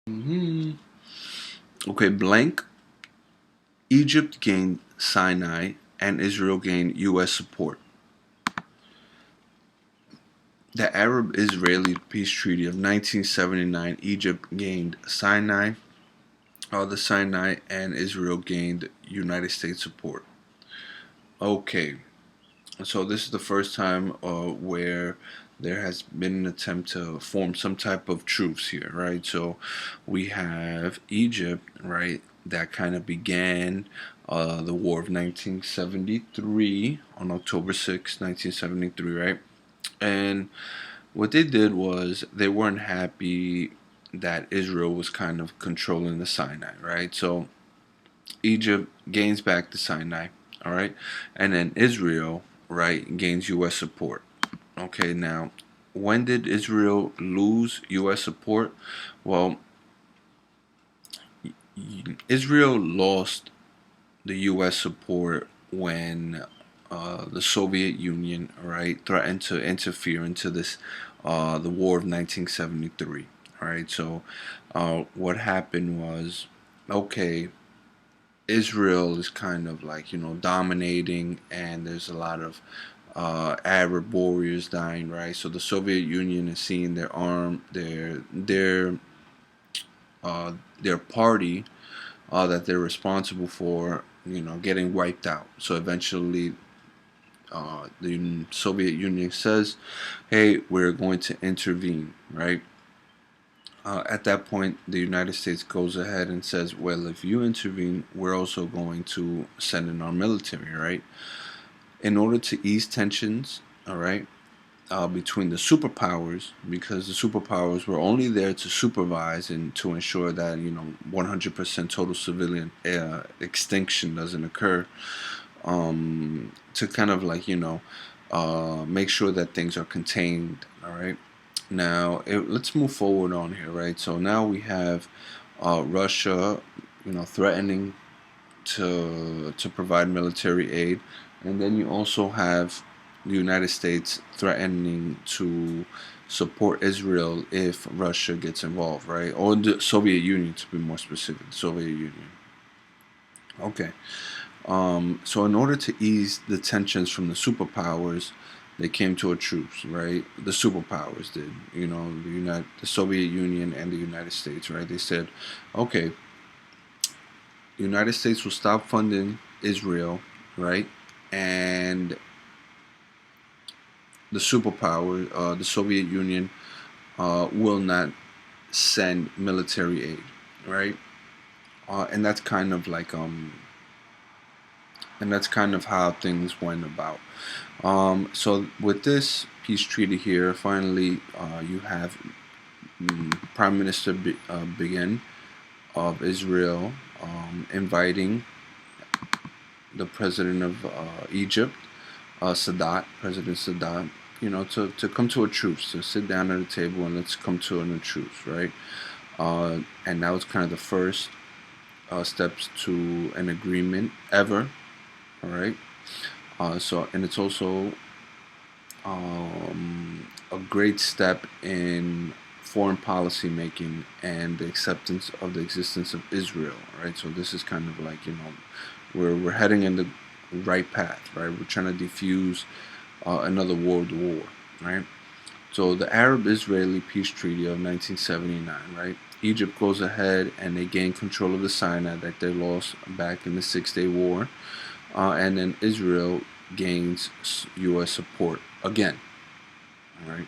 hmm Okay, blank. Egypt gained Sinai and Israel gained U.S. support. The Arab-Israeli peace treaty of 1979, Egypt gained Sinai, the Sinai and Israel gained United States support. Okay, so this is the first time where there has been an attempt to form some type of truce here, right? So we have Egypt, right, that kind of began the War of 1973 on October 6th, 1973, right? And what they did was they weren't happy that Israel was kind of controlling the Sinai, right? So Egypt gains back the Sinai, all right, and then Israel, right, gains U.S. support. Okay, now when did Israel lose U.S. support? Well, Israel lost the U.S. support when the Soviet Union, right, threatened to interfere into this the War of 1973. All right, so what happened was, okay, Israel is kind of like dominating, and there's a lot of Arab warriors dying, right? So the Soviet Union is seeing their party that they're responsible for, getting wiped out. So eventually, the Soviet Union says, "Hey, we're going to intervene," right? At that point, the United States goes ahead and says, "Well, if you intervene, we're also going to send in our military," right? In order to ease tensions, all right, between the superpowers, because the superpowers were only there to supervise and to ensure that 100% total civilian extinction doesn't occur, to kind of like make sure that things are contained. All right. Now let's move forward on here, right? So now we have Russia, threatening to provide military aid, and then you also have the United States threatening to support Israel if Russia gets involved, right? Or the Soviet Union, to be more specific, the Soviet Union. Okay. So in order to ease the tensions from the superpowers, they came to a truce, right? The superpowers did, the Soviet Union and the United States, right? They said, okay, the United States will stop funding Israel, right? And the superpower, the Soviet Union, will not send military aid, right? And that's kind of like and that's kind of how things went about. So with this peace treaty here, finally, you have Prime Minister Begin of Israel inviting the president of Egypt, President Sadat, to come to a truce, to sit down at a table and let's come to a truce, right? And that was kind of the first steps to an agreement ever, all right? And it's also a great step in foreign policy making and the acceptance of the existence of Israel, right? So this is kind of like we're heading in the right path, right? We're trying to defuse another world war, right? So the Arab-Israeli peace treaty of 1979, right? Egypt goes ahead and they gain control of the Sinai that they lost back in the Six-Day War, and then Israel gains U.S. support again, all right?